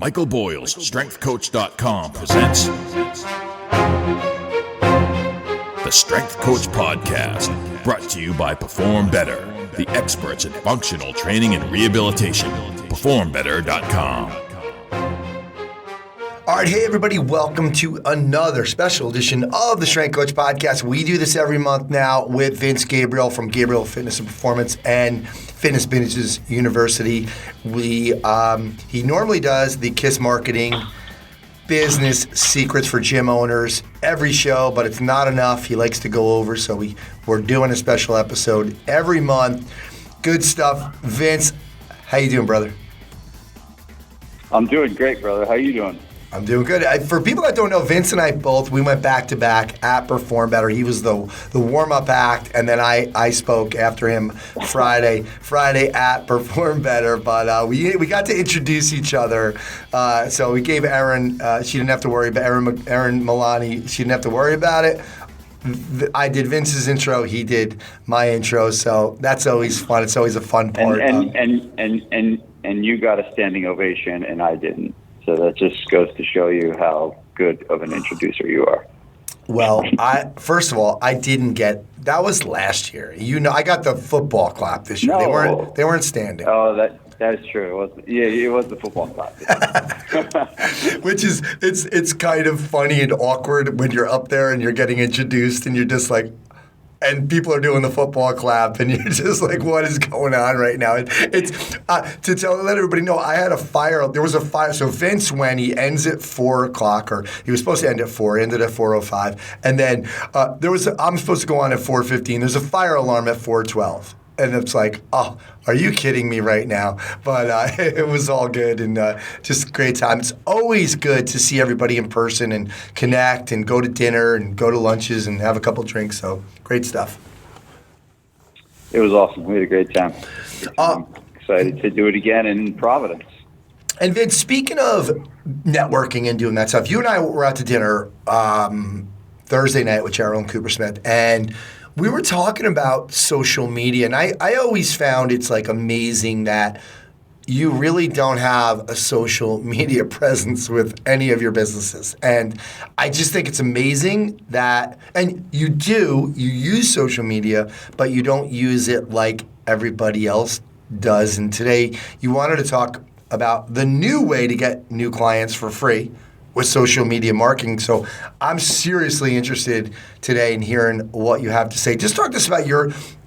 Michael Boyle's StrengthCoach.com presents the Strength Coach Podcast, brought to you by Perform Better, the experts in functional training and rehabilitation. PerformBetter.com. All right, hey everybody, welcome to another special edition of the Strength Coach Podcast. We do this every month now with Vince Gabriel from Gabriel Fitness and Performance and Fitness Business University. He normally does the KISS Marketing Business Secrets for Gym Owners every show, but it's not enough. He likes to go over, so we're doing a special episode every month. Good stuff. Vince, how you doing, brother? I'm doing great, brother. How you doing? I'm doing good. For people that don't know, Vince and I we went back to back at Perform Better. He was the warm-up act, and then I spoke after him Friday at Perform Better. But we got to introduce each other. So we gave Erin, she didn't have to worry about Erin Milani. She didn't have to worry about it. I did Vince's intro. He did my intro. So that's always fun. It's always a fun part. And you got a standing ovation, and I didn't. So that just goes to show you how good of an introducer you are. Well, first of all, I didn't get that was last year. You know, I got the football clap this year. No. They weren't standing. Oh, that is true. It was the football clap. Which is it's kind of funny and awkward when you're up there and you're getting introduced and you're just like, and people are doing the football clap, and you're just like, "What is going on right now?" It's to let everybody know. I had a fire. There was a fire. So Vince, when he ends at 4:00, or he was supposed to end at 4, ended at 4:05, and then I'm supposed to go on at 4:15. There's a fire alarm at 4:12. And it's like, oh, are you kidding me right now? But it was all good and just a great time. It's always good to see everybody in person and connect and go to dinner and go to lunches and have a couple drinks. So great stuff. It was awesome. We had a great time. Excited to do it again in Providence. And Vince, speaking of networking and doing that stuff, you and I were out to dinner Thursday night with Gerald and Cooper Smith, and we were talking about social media, and I always found it's like amazing that you really don't have a social media presence with any of your businesses. And I just think it's amazing that, and you use social media, but you don't use it like everybody else does. And today you wanted to talk about the new way to get new clients for free with social media marketing. So I'm seriously interested today in hearing what you have to say. Just talk to us about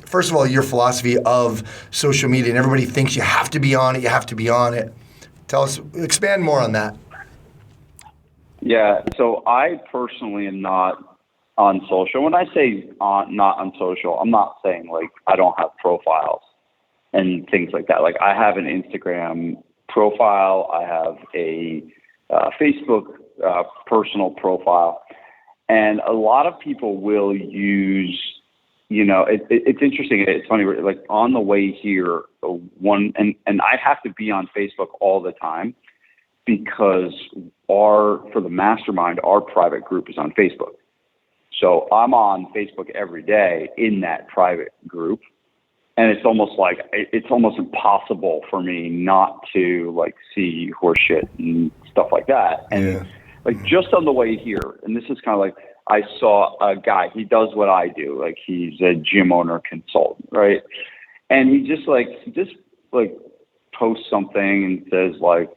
first of all, your philosophy of social media. And everybody thinks you have to be on it, Tell us, expand more on that. Yeah, so I personally am not on social. When I say not on social, I'm not saying like I don't have profiles and things like that. Like I have an Instagram profile, I have a Facebook personal profile, and a lot of people will use, it's interesting. It's funny, like on the way here, and I have to be on Facebook all the time because for the mastermind, our private group is on Facebook. So I'm on Facebook every day in that private group. And it's almost impossible for me not to like see horse shit and stuff like that. And like just on the way here, and this is kind of like, I saw a guy, he does what I do. Like he's a gym owner consultant, right? And he just posts something and says like,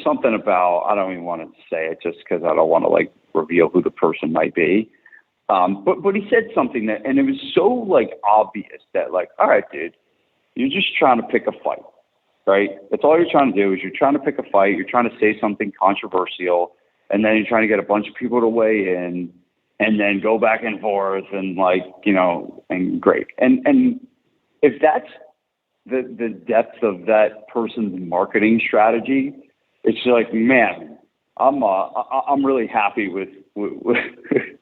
something about, I don't even want to say it just because I don't want to like reveal who the person might be. But he said something that, and it was so like obvious that like, all right, dude, you're just trying to pick a fight, right? That's all you're trying to do is you're trying to pick a fight. You're trying to say something controversial, and then you're trying to get a bunch of people to weigh in, and then go back and forth, and like, and great. And if that's the depth of that person's marketing strategy, it's like, man, I'm really happy with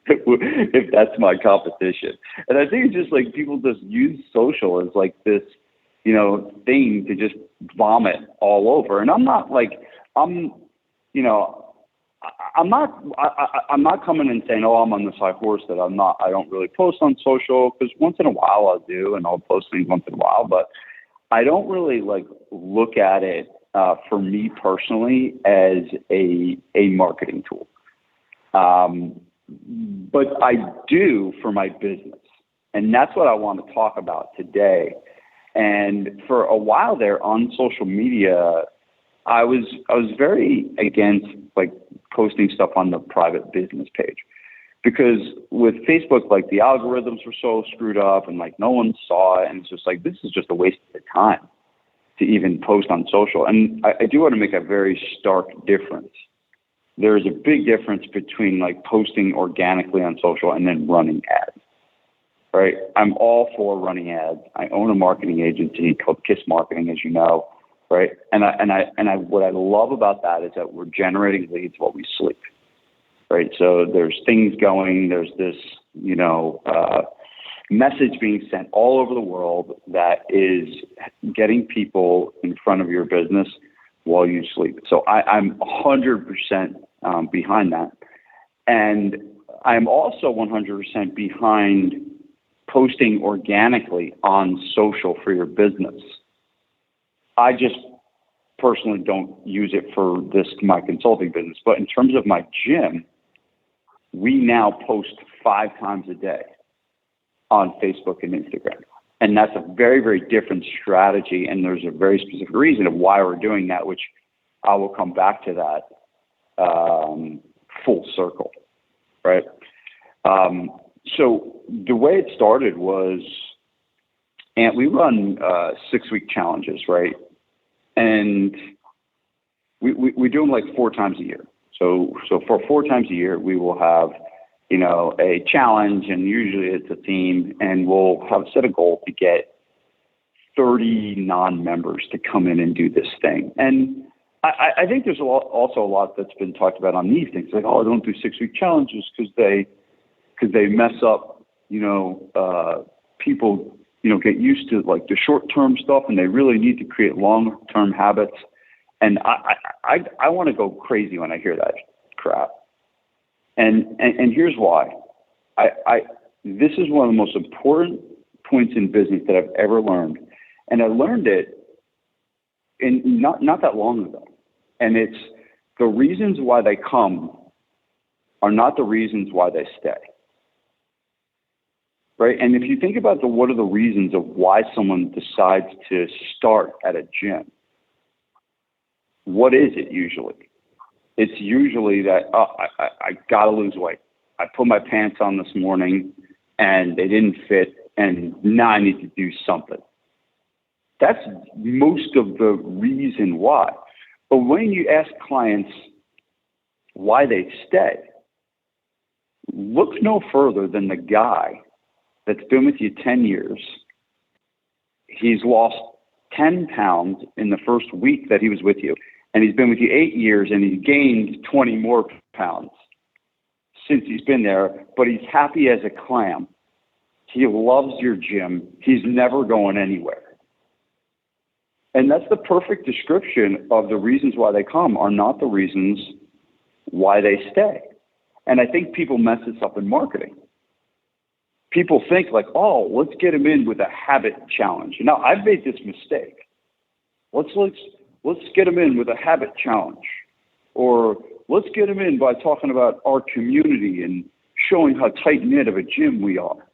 if that's my competition. And I think it's just like people just use social as like this, thing to just vomit all over. And I'm not coming and saying, oh, I'm on this high horse that I don't really post on social, because once in a while I'll do, and I'll post things once in a while, but I don't really like look at it for me personally as a marketing tool. But I do for my business. And that's what I want to talk about today. And for a while there on social media, I was very against like posting stuff on the private business page, because with Facebook, like the algorithms were so screwed up and like no one saw it. And it's just like, this is just a waste of time to even post on social. And I do want to make a very stark difference. There's a big difference between like posting organically on social and then running ads, right? I'm all for running ads. I own a marketing agency called Kiss Marketing, as you know, right? And what I love about that is that we're generating leads while we sleep, right? So there's things going, there's this, message being sent all over the world that is getting people in front of your business while you sleep. So I'm 100% behind that. And I'm also 100% behind posting organically on social for your business. I just personally don't use it for my consulting business. But in terms of my gym, we now post 5 times a day on Facebook and Instagram. And that's a very, very different strategy. And there's a very specific reason of why we're doing that, which I will come back to that full circle, right? So the way it started was, and we run 6-week challenges, right? And we do them like 4 times a year. So for 4 times a year, we will have a challenge, and usually it's a theme, and we'll have set a goal to get 30 non-members to come in and do this thing. And I think there's also a lot that's been talked about on these things, like, oh, don't do 6-week challenges because they mess up, people, get used to like the short-term stuff, and they really need to create long-term habits. And I want to go crazy when I hear that crap. And here's why. This is one of the most important points in business that I've ever learned. And I learned it not that long ago. And it's the reasons why they come are not the reasons why they stay. Right? And if you think about what are the reasons of why someone decides to start at a gym, what is it usually? It's usually that, I got to lose weight. I put my pants on this morning and they didn't fit, and now I need to do something. That's most of the reason why. But when you ask clients why they stay, look no further than the guy that's been with you 10 years. He's lost 10 pounds in the first week that he was with you. And he's been with you 8 years, and he's gained 20 more pounds since he's been there, but he's happy as a clam. He loves your gym. He's never going anywhere. And that's the perfect description of the reasons why they come are not the reasons why they stay. And I think people mess this up in marketing. People think like, oh, let's get him in with a habit challenge. Now, I've made this mistake. Let's get them in with a habit challenge, or let's get them in by talking about our community and showing how tight-knit of a gym we are.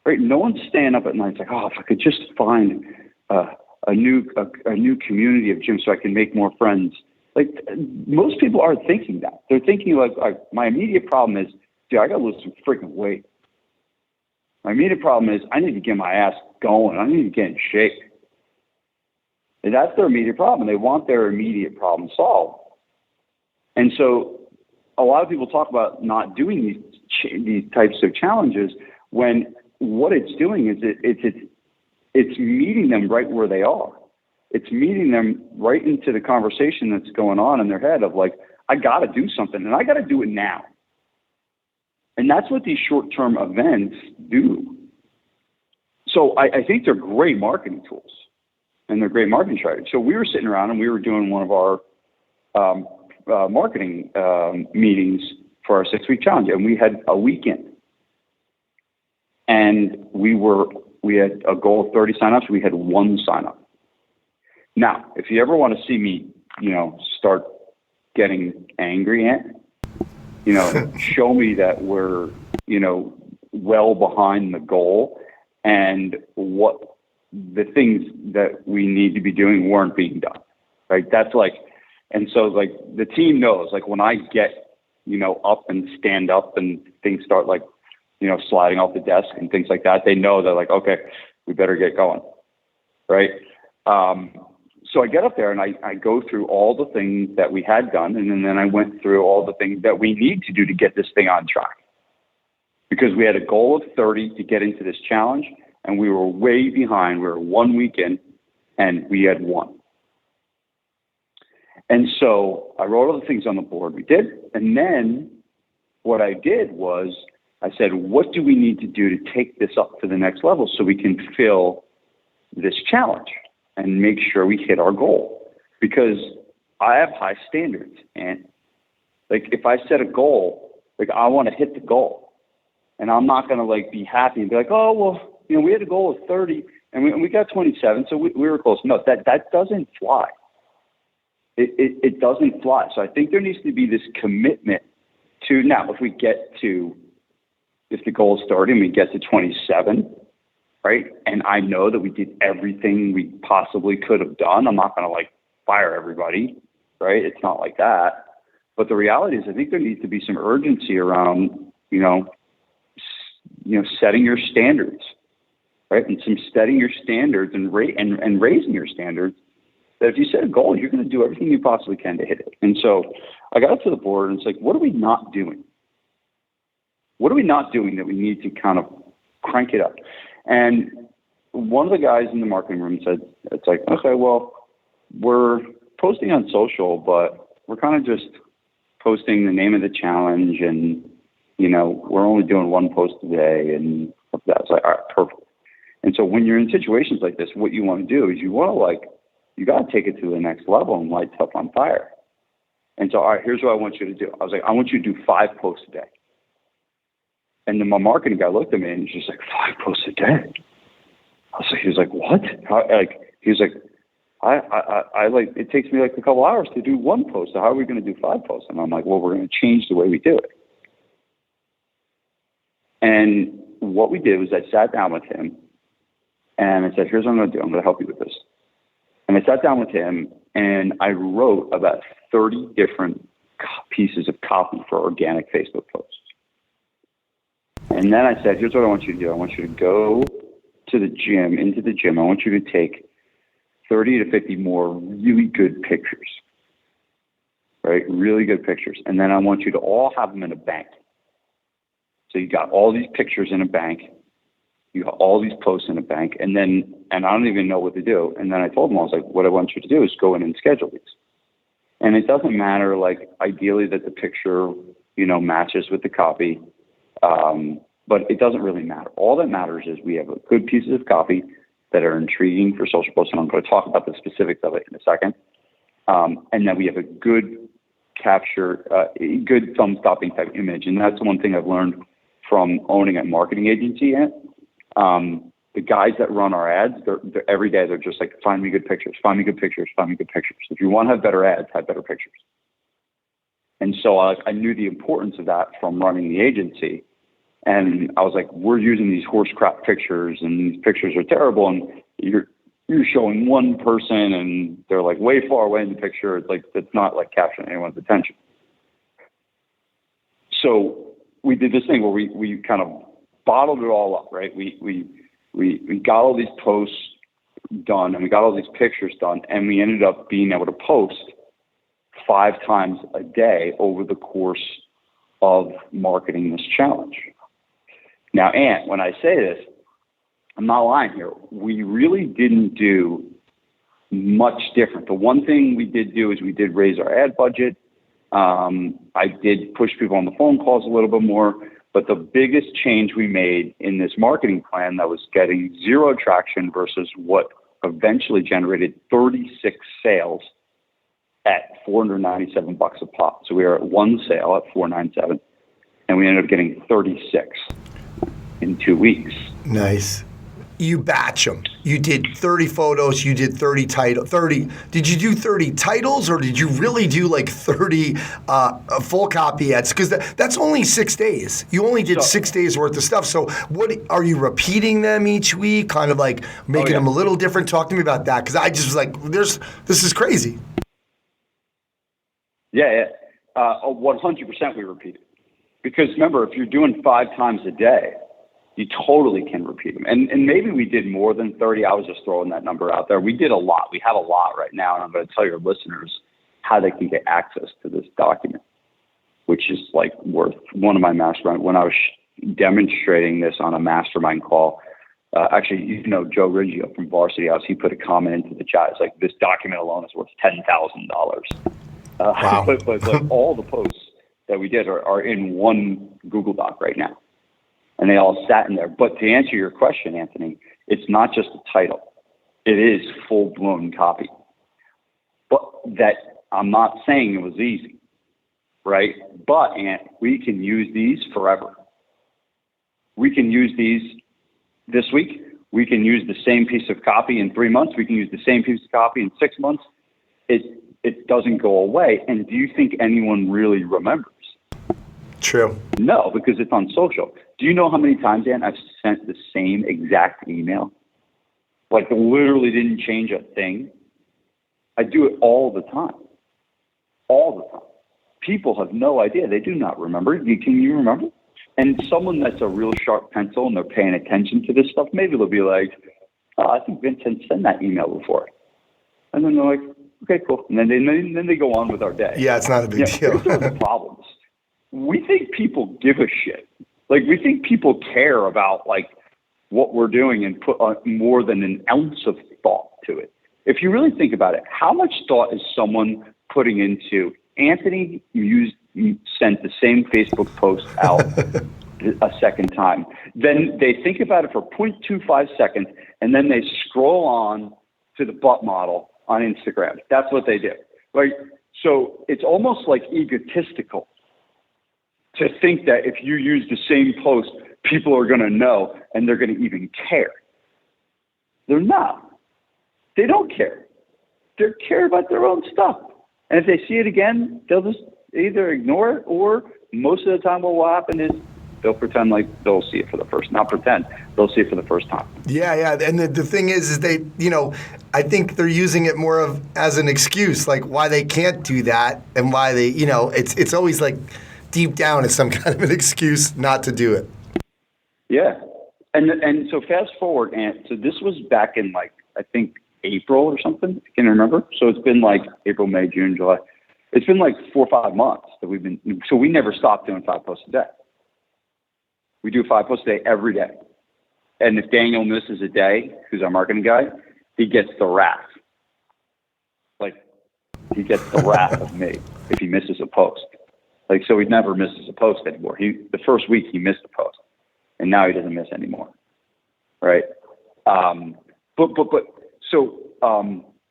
Right? No one's staying up at night. It's like, oh, if I could just find a new community of gyms so I can make more friends. Like, most people aren't thinking that. They're thinking like my immediate problem is, dude, I got to lose some freaking weight. My immediate problem is I need to get my ass going. I need to get in shape. And that's their immediate problem. They want their immediate problem solved. And so a lot of people talk about not doing these types of challenges when what it's doing is it's meeting them right where they are. It's meeting them right into the conversation that's going on in their head of like, I got to do something, and I got to do it now. And that's what these short-term events do. So I think they're great marketing tools. And they're great marketing strategies. So we were sitting around and we were doing one of our marketing meetings for our 6-week challenge, and we had a weekend. And we had a goal of 30 signups. We had 1 sign-up. Now, if you ever want to see me, start getting angry at, show me that we're, well behind the goal and what the things that we need to be doing weren't being done, right? That's like, and so like the team knows, like when I get, up and stand up and things start like, sliding off the desk and things like that, they know that like, okay, we better get going, right? So I get up there and I go through all the things that we had done, and then I went through all the things that we need to do to get this thing on track. Because we had a goal of 30 to get into this challenge, and we were way behind. We were 1 week in, and we had 1. And so I wrote all the things on the board we did, and then what I did was I said, what do we need to do to take this up to the next level so we can fill this challenge and make sure we hit our goal? Because I have high standards, and like if I set a goal, like I want to hit the goal, and I'm not going to like be happy and be like, oh, well, we had a goal of 30 and we got 27. So we were close. No, that doesn't fly. It doesn't fly. So I think there needs to be this commitment to, now if the goal is 30 and we get to 27, right? And I know that we did everything we possibly could have done. I'm not going to like fire everybody, right? It's not like that. But the reality is I think there needs to be some urgency around, setting your standards, right? And some setting your standards and raising your standards, that if you set a goal, you're going to do everything you possibly can to hit it. And so I got up to the board and it's like, what are we not doing? What are we not doing that we need to kind of crank it up? And one of the guys in the marketing room said, it's like, okay, well, we're posting on social, but we're kind of just posting the name of the challenge and, we're only doing 1 post a day. And that's like, all right, perfect. And so when you're in situations like this, what you want to do is you got to take it to the next level and light stuff on fire. And so, all right, here's what I want you to do. I was like, I want you to do 5 posts a day. And then my marketing guy looked at me and he's just like, 5 posts a day? He was like, what? He was like, I like, it takes me like a couple hours to do 1 post. So how are we going to do 5 posts? And I'm like, well, we're going to change the way we do it. And what we did was I sat down with him and I said, here's what I'm going to do. I'm going to help you with this. And I sat down with him and I wrote about 30 different pieces of copy for organic Facebook posts. And then I said, here's what I want you to do. I want you to go to into the gym. I want you to take 30 to 50 more really good pictures, right? Really good pictures. And then I want you to all have them in a bank. So you got all these pictures in a bank. You got all these posts in a bank. And I don't even know what to do. And then I told him, I was like, what I want you to do is go in and schedule these. And it doesn't matter, like, ideally that the picture, matches with the copy. But it doesn't really matter. All that matters is we have a good pieces of copy that are intriguing for social posts. And I'm going to talk about the specifics of it in a second. And then we have a good capture, good thumb-stopping type image. And that's one thing I've learned from owning a marketing agency. The guys that run our ads, they're every day they're just like, find me good pictures, find me good pictures, find me good pictures. If you want to have better ads, have better pictures. And so I knew the importance of that from running the agency. And I was like, we're using these horse crap pictures and these pictures are terrible. And you're showing one person and they're like way far away in the picture. It's like, it's not like capturing anyone's attention. So we did this thing where we kind of bottled it all up, right? We got all these posts done and we got all these pictures done and we ended up being able to post 5 times a day over the course of marketing this challenge. Now, Ant, when I say this, I'm not lying here. We really didn't do much different. The one thing we did do is we did raise our ad budget. I did push people on the phone calls a little bit more, but the biggest change we made in this marketing plan that was getting 0 traction versus what eventually generated 36 sales at $497 a pop. So we were at 1 sale at $497, and we ended up getting 36 in 2 weeks. Nice. you batch them. You did 30 photos, you did 30 did you do 30 titles, or did you really do like 30 full copy ads? Because that's only 6 days. You only did 6 days worth of stuff. So what, are you repeating them each week, kind of like making them a little different? Talk to me about that, because I just was like, this is crazy. Yeah, 100% we repeat it. Because remember, if you're doing 5 times a day, you totally can repeat them. And maybe we did more than 30. I was just throwing that number out there. We did a lot. We have a lot right now, and I'm going to tell your listeners how they can get access to this document, which is like worth one of my mastermind. When I was demonstrating this on a mastermind call, actually, Joe Riggio from Varsity House, he put a comment into the chat. It's like, this document alone is worth $10,000. Wow. but all the posts that we did are in one Google Doc right now. And they all sat in there. But to answer your question, Anthony, it's not just a title. It is full-blown copy. But that, I'm not saying it was easy, right? But, we can use these forever. We can use these this week. We can use the same piece of copy in 3 months. We can use the same piece of copy in 6 months. It doesn't go away. And do you think anyone really remembers? True. No, because it's on social. Do you know how many times, Dan, I've sent the same exact email? Like, literally didn't change a thing. I do it all the time. All the time. People have no idea. They do not remember. Can you remember? And someone that's a real sharp pencil and they're paying attention to this stuff, maybe they'll be like, oh, I think Vincent sent that email before. And then they're like, okay, cool. And then they go on with our day. Yeah, it's not a big deal. Here's the problems. We think people give a shit. Like, we think people care about, like, what we're doing and put more than an ounce of thought to it. If you really think about it, how much thought is someone putting into Anthony sent the same Facebook post out a second time? Then they think about it for 0.25 seconds, and then they scroll on to the butt model on Instagram. That's what they do. Right? So it's almost like egotistical to think that if you use the same post, people are going to know and they're going to even care. They're not. They don't care. They care about their own stuff. And if they see it again, they'll just either ignore it, or most of the time what will happen is they'll pretend like they'll see it for the first, not pretend, they'll see it for the first time. Yeah. And the thing is they, I think they're using it more of as an excuse, like why they can't do that and why they, it's always like, deep down is some kind of an excuse not to do it. Yeah. And so fast forward, and so this was back in like, I think April or something. I can't remember. So it's been like April, May, June, July. It's been like 4 or 5 months that so we never stopped doing 5 posts a day. We do 5 posts a day every day. And if Daniel misses a day, who's our marketing guy, he gets the wrath. Like, he gets the wrath of me if he misses a post. Like, so he never misses a post anymore. The first week he missed a post, and now he doesn't miss anymore, right?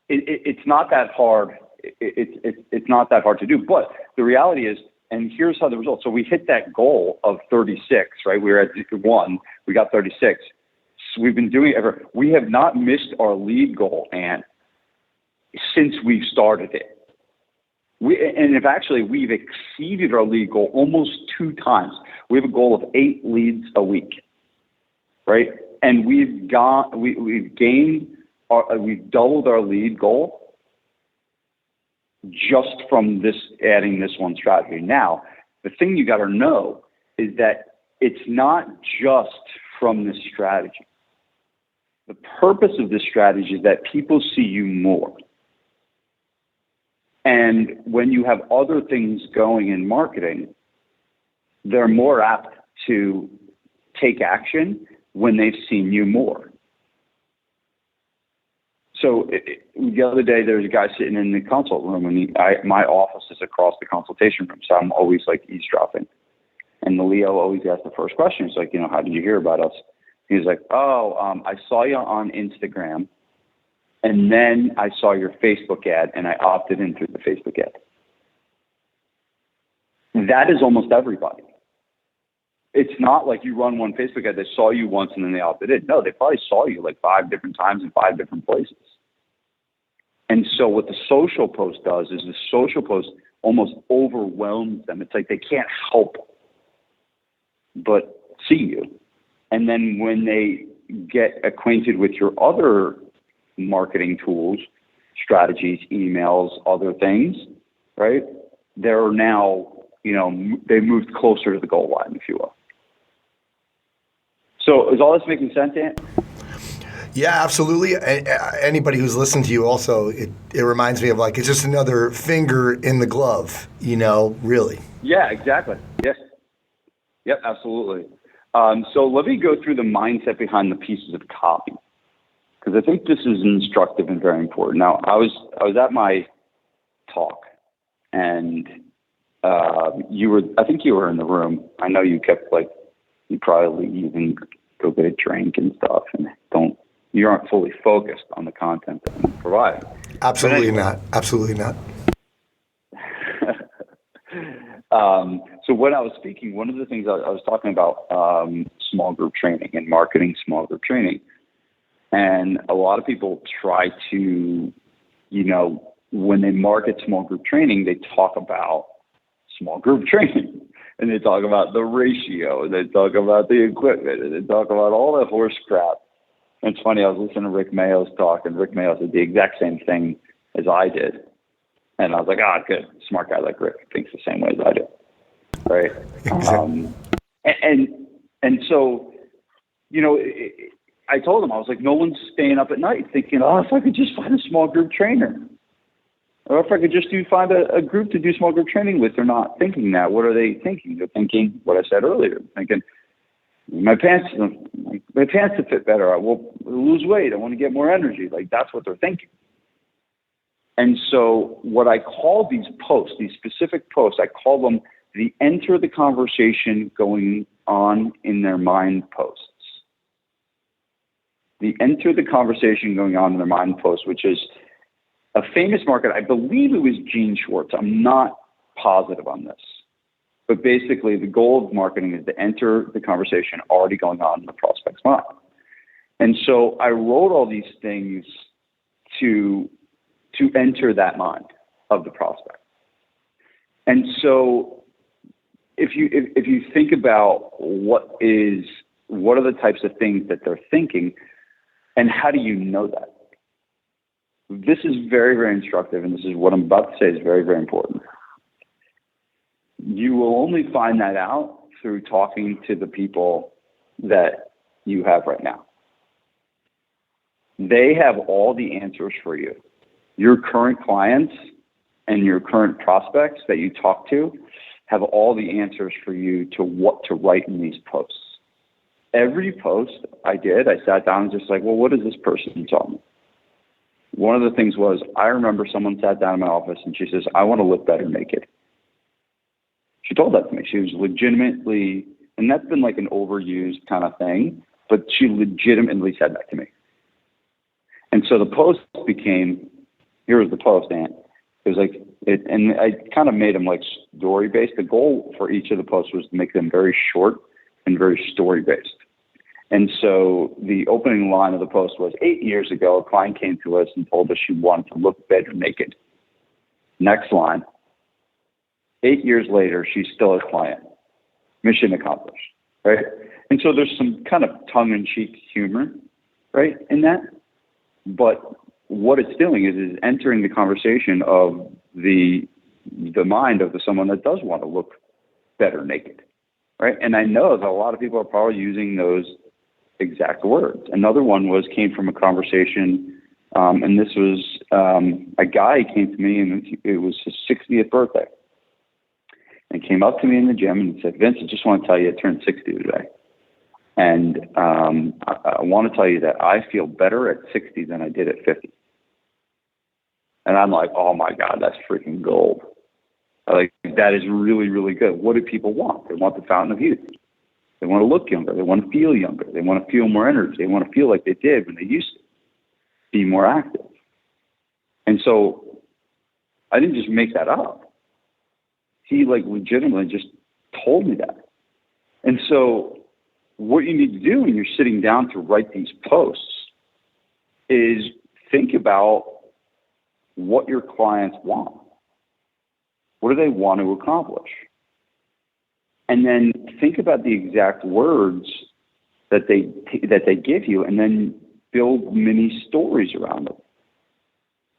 It's not that hard. It's not that hard to do. But the reality is, and here's how the results. So we hit that goal of 36, right? We were at 1. We got 36. So we've been doing it ever. We have not missed our lead goal, and since we've started it. We've exceeded our lead goal almost 2 times. We have a goal of 8 leads a week, right? And we've doubled our lead goal just from adding this one strategy. Now, the thing you got to know is that it's not just from this strategy. The purpose of this strategy is that people see you more. And when you have other things going in marketing, they're more apt to take action when they've seen you more. So the other day, there was a guy sitting in the consult room, and my office is across the consultation room, so I'm always like eavesdropping. And the Leo always asks the first question. He's like, how did you hear about us? He's like, I saw you on Instagram. And then I saw your Facebook ad, and I opted in through the Facebook ad. That is almost everybody. it's not like you run one Facebook ad, they saw you once and then they opted in. No, they probably saw you like 5 different times in 5 different places. And so what the social post does is the social post almost overwhelms them. It's like they can't help but see you. And then when they get acquainted with your other marketing tools, strategies, emails, other things, right? They're now, they moved closer to the goal line, if you will. So is all this making sense, Ant? Yeah, absolutely. Anybody who's listened to you also, it reminds me of like, it's just another finger in the glove, really. Yeah, exactly. Yes. Yep, absolutely. So let me go through the mindset behind the pieces of copy, because I think this is instructive and very important. Now, I was at my talk, and I think you were in the room. I know you kept you probably even go get a drink and stuff, and you aren't fully focused on the content that I'm providing. Absolutely not. Absolutely not. So when I was speaking, one of the things I was talking about small group training and marketing small group training. And a lot of people try to, when they market small group training, they talk about small group training. And they talk about the ratio, and they talk about the equipment, and they talk about all that horse crap. And it's funny, I was listening to Rick Mayo's talk, and Rick Mayo said the exact same thing as I did. And I was like, good, smart guy like Rick thinks the same way as I do, right? Exactly. And so, I told him, I was like, no one's staying up at night thinking, if I could just find a small group trainer, or if I could just find a group to do small group training with. They're not thinking that. What are they thinking? They're thinking what I said earlier, thinking my pants to fit better. I will lose weight. I want to get more energy. That's what they're thinking. And so what I call these posts, these specific posts, I call them the enter the conversation going on in their mind posts. The enter the conversation going on in their mind post, which is a famous marketer. I believe it was Gene Schwartz. I'm not positive on this. But basically, the goal of marketing is to enter the conversation already going on in the prospect's mind. And so I wrote all these things to enter that mind of the prospect. And so if you think about what are the types of things that they're thinking, and how do you know that? This is very, very instructive, and this is what I'm about to say is very, very important. You will only find that out through talking to the people that you have right now. They have all the answers for you. Your current clients and your current prospects that you talk to have all the answers for you to what to write in these posts. Every post I did, I sat down and just what does this person tell me? One of the things was, I remember someone sat down in my office and she says, I want to look better naked. She told that to me. She was legitimately, and that's been an overused kind of thing, but she legitimately said that to me. And so the post became, here was the post, Ant. It was and I kind of made them story-based. The goal for each of the posts was to make them very short and very story-based. And so the opening line of the post was, 8 years ago, a client came to us and told us she wanted to look better naked. Next line, 8 years later, she's still a client. Mission accomplished, right? And so there's some kind of tongue-in-cheek humor, right, in that. But what it's doing is entering the conversation of the mind of someone that does want to look better naked, right? And I know that a lot of people are probably using those exact words. Another one came from a conversation, and this was a guy came to me, and it was his 60th birthday. And came up to me in the gym and said, Vince, I just want to tell you I turned 60 today. And I want to tell you that I feel better at 60 than I did at 50. And I'm like, oh my God, that's freaking gold. That is really, really good. What do people want? They want the fountain of youth. They want to look younger. They want to feel younger. They want to feel more energy. They want to feel like they did when they used to be more active. And so I didn't just make that up. He legitimately just told me that. And so what you need to do when you're sitting down to write these posts is think about what your clients want. What do they want to accomplish? And then think about the exact words that they give you, and then build mini stories around them.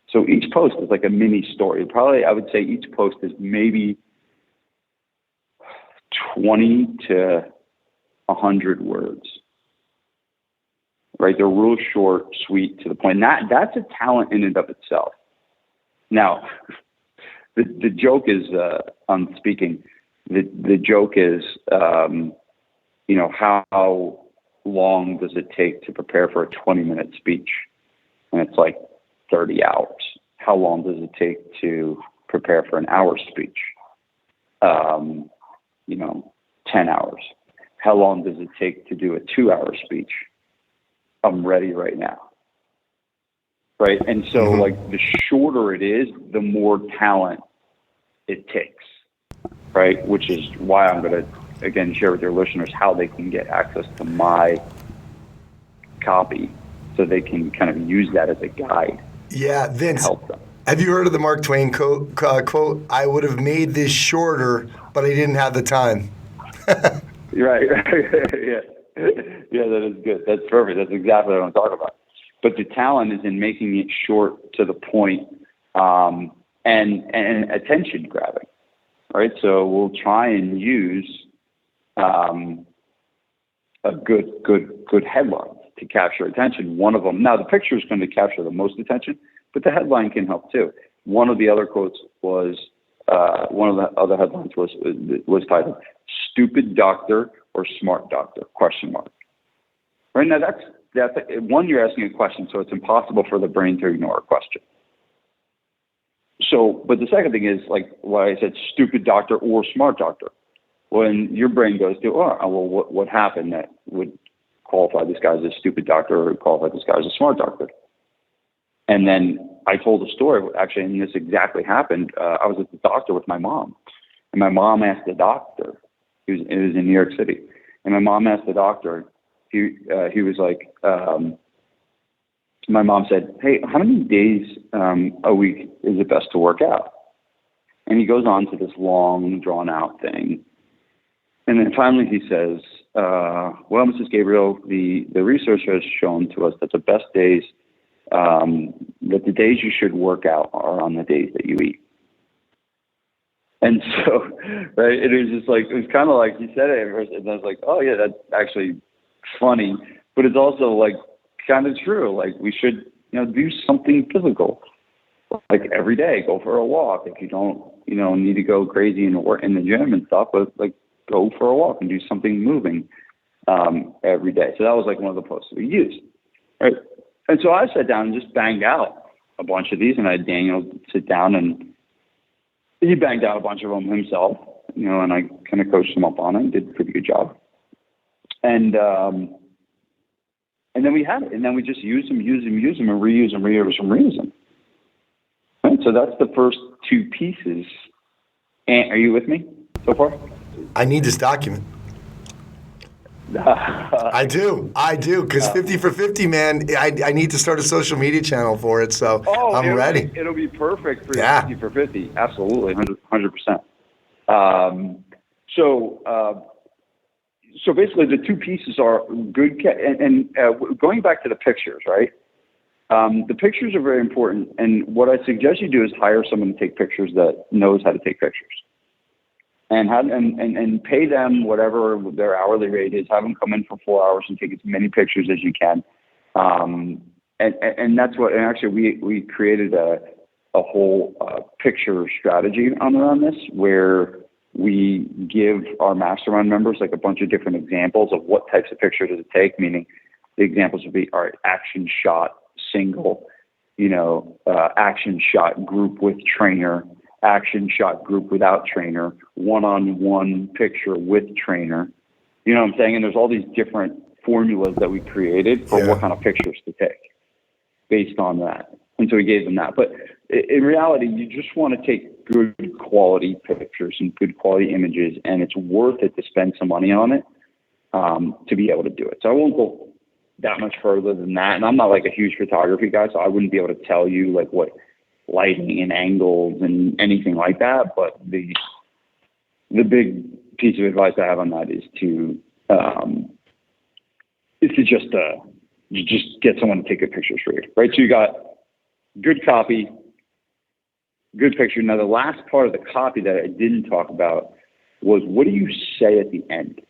So each post is like a mini story. Probably, I would say each post is maybe 20 to 100 words. Right? They're real short, sweet, to the point. That's a talent in and of itself. Now, the joke is, on speaking, the joke is, how long does it take to prepare for a 20-minute speech? And it's like 30 hours. How long does it take to prepare for an hour speech? 10 hours. How long does it take to do a 2-hour speech? I'm ready right now. Right? And so the shorter it is, the more talent it takes. Right? Which is why I'm going to, again, share with your listeners how they can get access to my copy so they can kind of use that as a guide. Yeah, Vince, to help them. Have you heard of the Mark Twain quote, I would have made this shorter, but I didn't have the time. Right. Yeah. Yeah, that is good. That's perfect. That's exactly what I'm talking about. But the talent is in making it short to the point, and attention grabbing. Right. So we'll try and use a good headline to capture attention. One of them. Now the picture is going to capture the most attention, but the headline can help too. One of the other quotes was one of the other headlines was titled "Stupid Doctor or Smart Doctor?" ? Right now, that's one. You're asking a question, so it's impossible for the brain to ignore a question. So, but the second thing is like why I said stupid doctor or smart doctor. When your brain goes to, what happened that would qualify this guy as a stupid doctor or qualify this guy as a smart doctor? And then I told a story, actually, and this exactly happened. I was at the doctor with my mom, and my mom asked the doctor, it was in New York City, and my mom asked the doctor, he was like, my mom said, hey, how many days a week is it best to work out? And he goes on to this long, drawn-out thing. And then finally he says, well, Mrs. Gabriel, the research has shown to us that the best days, that the days you should work out are on the days that you eat. And so, right, it was just like, it was kind of like, he said it at first, and I was like, oh yeah, that's actually funny, but it's also like kind of true. Like we should, do something physical, like every day, go for a walk. If you don't, need to go crazy in the gym and stuff, but like go for a walk and do something moving every day. So that was like one of the posts we used, right? And so I sat down and just banged out a bunch of these, and I had Daniel sit down, and he banged out a bunch of them himself, and I kind of coached him up on it and did a pretty good job. And then we had it, and then we just use them, and reuse them. Right? So that's the first two pieces. And are you with me so far? I need this document. I do, because 50 for 50, man, I need to start a social media channel for it, so I'm ready. It'll be perfect for 50 for 50, absolutely, 100%. So basically the two pieces are good, and going back to the pictures, right? The pictures are very important, and what I suggest you do is hire someone to take pictures that knows how to take pictures. And pay them whatever their hourly rate is. Have them come in for 4 hours and take as many pictures as you can. And that's what. And actually, we created a whole picture strategy around this, where we give our mastermind members like a bunch of different examples of what types of pictures does it take. Meaning, the examples would be, all right, action shot, single, action shot, group with trainer. Action shot, group without trainer, one-on-one picture with trainer. You know what I'm saying? And there's all these different formulas that we created for what kind of pictures to take based on that. And so we gave them that. But in reality, you just want to take good quality pictures and good quality images, and it's worth it to spend some money on it to be able to do it. So I won't go that much further than that. And I'm not like a huge photography guy, so I wouldn't be able to tell you like what lighting and angles and anything like that. But the big piece of advice I have on that is to just get someone to take good pictures for you, right? So you got good copy, good picture. Now the last part of the copy that I didn't talk about was, what do you say at the end?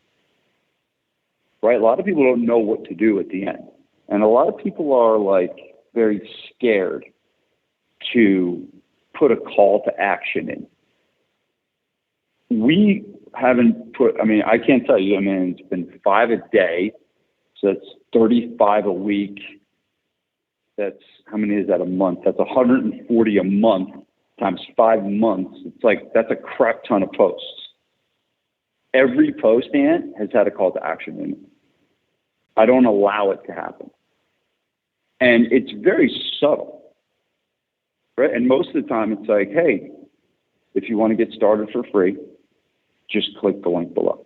Right? A lot of people don't know what to do at the end. And a lot of people are like very scared to put a call to action in. We haven't I can't tell you, it's been 5 a day. So that's 35 a week. That's, how many is that a month? That's 140 a month times 5 months. It's like, that's a crap ton of posts. Every post, Ant, has had a call to action in it. I don't allow it to happen. And it's very subtle, right? And most of the time it's like, hey, if you want to get started for free, just click the link below.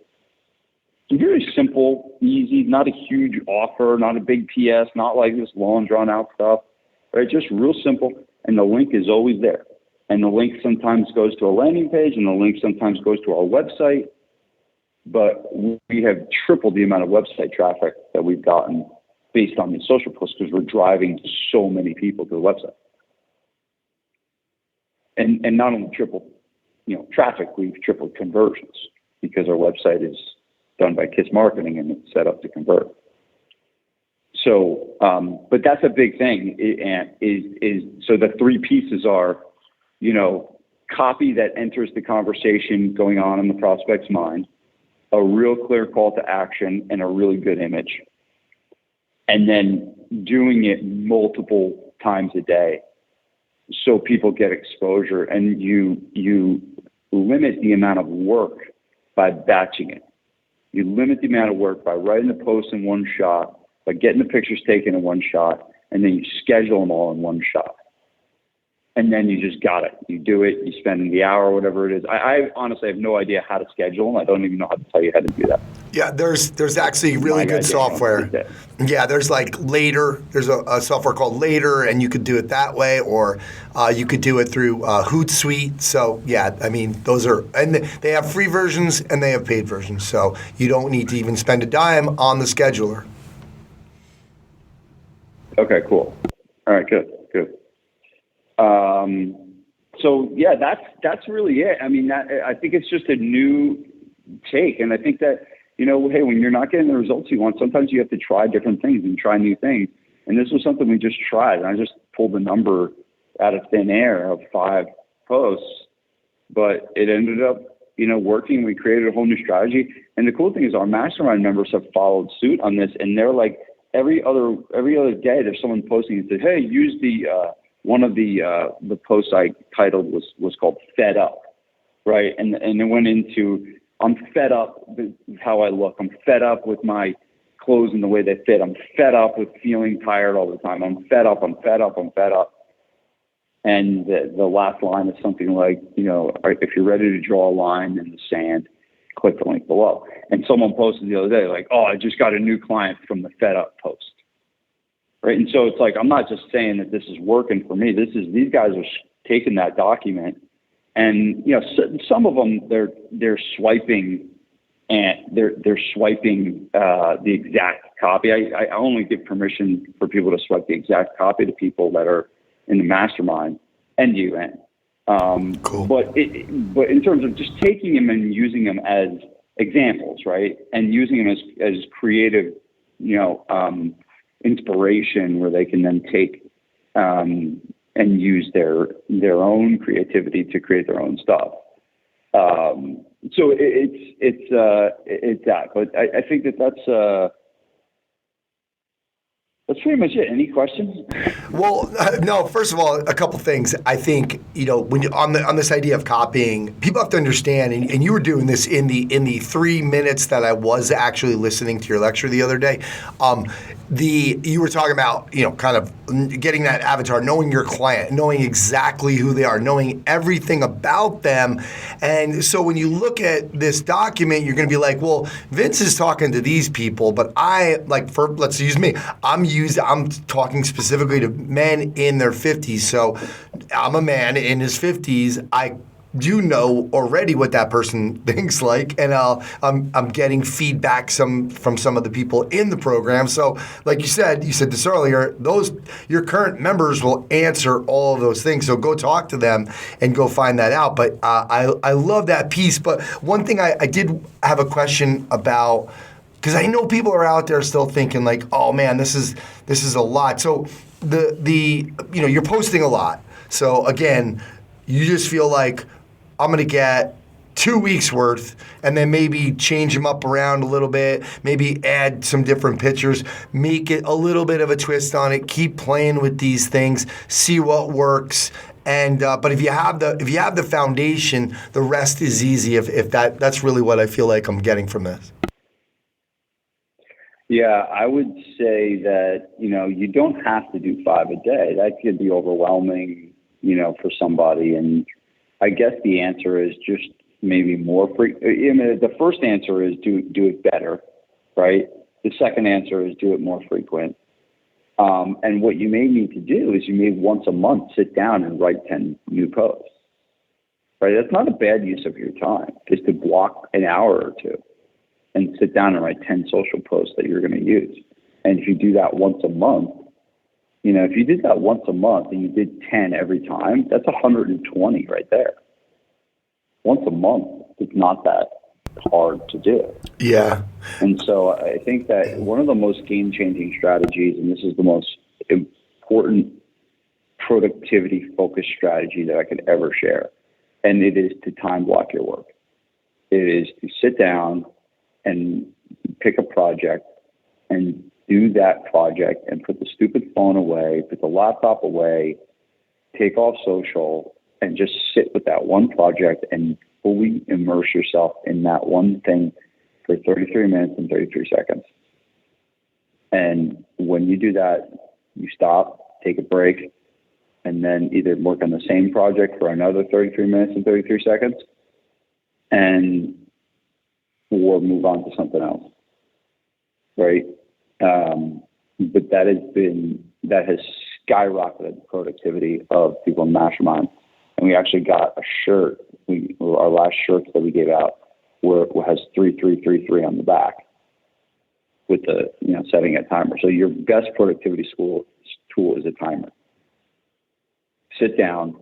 It's very simple, easy, not a huge offer, not a big PS, not like this long drawn out stuff, right? Just real simple. And the link is always there. And the link sometimes goes to a landing page, and the link sometimes goes to our website. But we have tripled the amount of website traffic that we've gotten based on these social posts, because we're driving so many people to the website. And not only triple, traffic, we've tripled conversions, because our website is done by KISS Marketing and it's set up to convert. So, but that's a big thing. So the 3 pieces are, copy that enters the conversation going on in the prospect's mind, a real clear call to action, and a really good image. And then doing it multiple times a day so people get exposure, and you limit the amount of work by batching it. You limit the amount of work by writing the post in one shot, by getting the pictures taken in one shot, and then you schedule them all in one shot. And then you just got it. You do it, you spend the hour, whatever it is. I honestly have no idea how to schedule them. I don't even know how to tell you how to do that. Yeah, there's actually really good software. Yeah, there's like Later. There's a software called Later, and you could do it that way, or you could do it through Hootsuite. So yeah, those are, and they have free versions and they have paid versions. So you don't need to even spend a dime on the scheduler. Okay, cool. All right, good. So yeah, that's really it. I think it's just a new take, and I think that, hey, when you're not getting the results you want, sometimes you have to try different things and try new things. And this was something we just tried, and I just pulled the number out of thin air of 5 posts, but it ended up, working. We created a whole new strategy. And the cool thing is our mastermind members have followed suit on this, and they're like, every other day there's someone posting and says, hey, use one of the posts I titled was called Fed Up, right? And it went into, I'm fed up with how I look. I'm fed up with my clothes and the way they fit. I'm fed up with feeling tired all the time. I'm fed up. And the last line is something like, if you're ready to draw a line in the sand, click the link below. And someone posted the other day, like, oh, I just got a new client from the Fed Up post. Right. And so it's like, I'm not just saying that this is working for me. These guys are taking that document, and, some of them, they're swiping, and they're swiping the exact copy. I only give permission for people to swipe the exact copy to people that are in the mastermind and UN. Cool. But in terms of just taking them and using them as examples, right, and using them as creative, inspiration, where they can then take and use their own creativity to create their own stuff. So it's that, but I think that's That's pretty much it. Any questions? Well, no. First of all, a couple things. I think when you on this idea of copying, people have to understand. And you were doing this in the 3 minutes that I was actually listening to your lecture the other day. You were talking about kind of getting that avatar, knowing your client, knowing exactly who they are, knowing everything about them. And so when you look at this document, you're going to be like, well, Vince is talking to these people, but let's use me. I'm talking specifically to men in their 50s. So I'm a man in his 50s. I do know already what that person thinks like, and I'm getting feedback from some of the people in the program. So, like you said this earlier, your current members will answer all of those things. So go talk to them and go find that out. But I love that piece. But one thing I did have a question about, because I know people are out there still thinking like, oh man, this is a lot. So you're posting a lot. So again, you just feel like I'm going to get 2 weeks worth and then maybe change them up around a little bit, maybe add some different pictures, make it a little bit of a twist on it, keep playing with these things, see what works. And but if you have the foundation, the rest is easy. If that's really what I feel like I'm getting from this. Yeah, I would say that, you don't have to do 5 a day. That could be overwhelming, for somebody. And I guess the answer is just maybe more frequent. The first answer is do it better, right? The second answer is do it more frequent. And what you may need to do is you may once a month sit down and write 10 new posts, right? That's not a bad use of your time, just to block an hour or two and sit down and write 10 social posts that you're going to use. And if you do that once a month, if you did that once a month and you did 10 every time, that's 120 right there. Once a month is not that hard to do. Yeah. And so I think that one of the most game-changing strategies, and this is the most important productivity-focused strategy that I could ever share, and it is to time block your work. It is to sit down and pick a project and do that project and put the stupid phone away, put the laptop away, take off social, and just sit with that one project and fully immerse yourself in that one thing for 33 minutes and 33 seconds. And when you do that, you stop, take a break, and then either work on the same project for another 33 minutes and 33 seconds, or move on to something else, right? But that has skyrocketed the productivity of people in Mastermind. And we actually got a shirt. Our last shirt that we gave out has 3333 on the back with the setting a timer. So your best productivity tool is a timer. Sit down,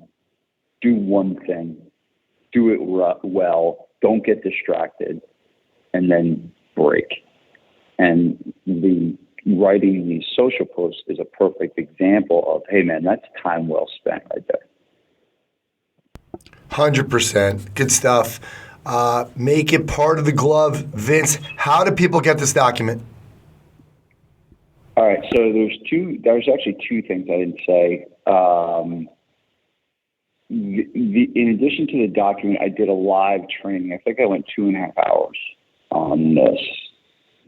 do one thing, do it well, don't get distracted, and then break. And writing these social posts is a perfect example of, hey man, that's time well spent right there. 100%. Good stuff. Make it part of the glove. Vince, how do people get this document? All right, so there's actually 2 things I didn't say. In addition to the document, I did a live training. I think I went 2.5 hours on this.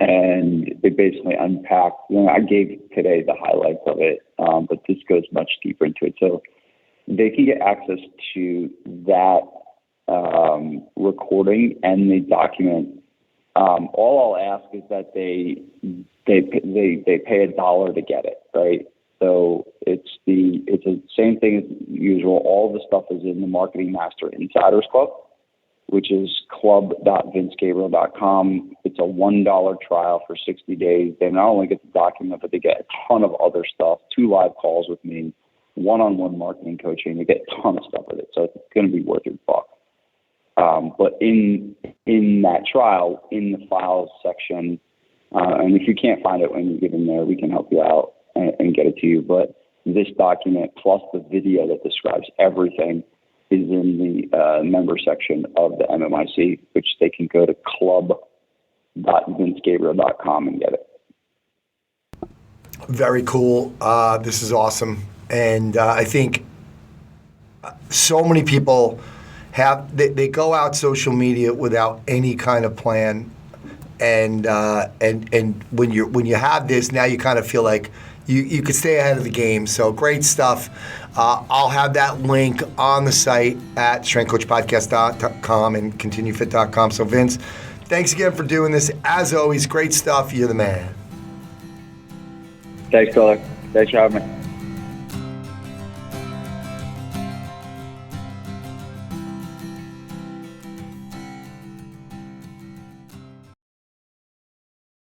And it basically unpacked, I gave today the highlights of it, but this goes much deeper into it. So they can get access to that recording and the document. All I'll ask is that they pay $1 to get it, right? So it's the same thing as usual. All the stuff is in the Marketing Master Insiders Club, which is club.vincegabriel.com. It's a $1 trial for 60 days. They not only get the document, but they get a ton of other stuff, 2 live calls with me, one-on-one marketing coaching. They get a ton of stuff with it, so it's going to be worth your buck. But in that trial, in the files section, and if you can't find it when you get in there, we can help you out and get it to you. But this document plus the video that describes everything is in the member section of the MMIC, which they can go to club.vincegabriel.com and get it. Very cool. This is awesome. And I think so many people they go out social media without any kind of plan. And when you have this, now you kind of feel like you could stay ahead of the game. So great stuff. I'll have that link on the site at strengthcoachpodcast.com and continuefit.com. So Vince, thanks again for doing this. As always, great stuff. You're the man. Thanks, Colin. Thanks for having me.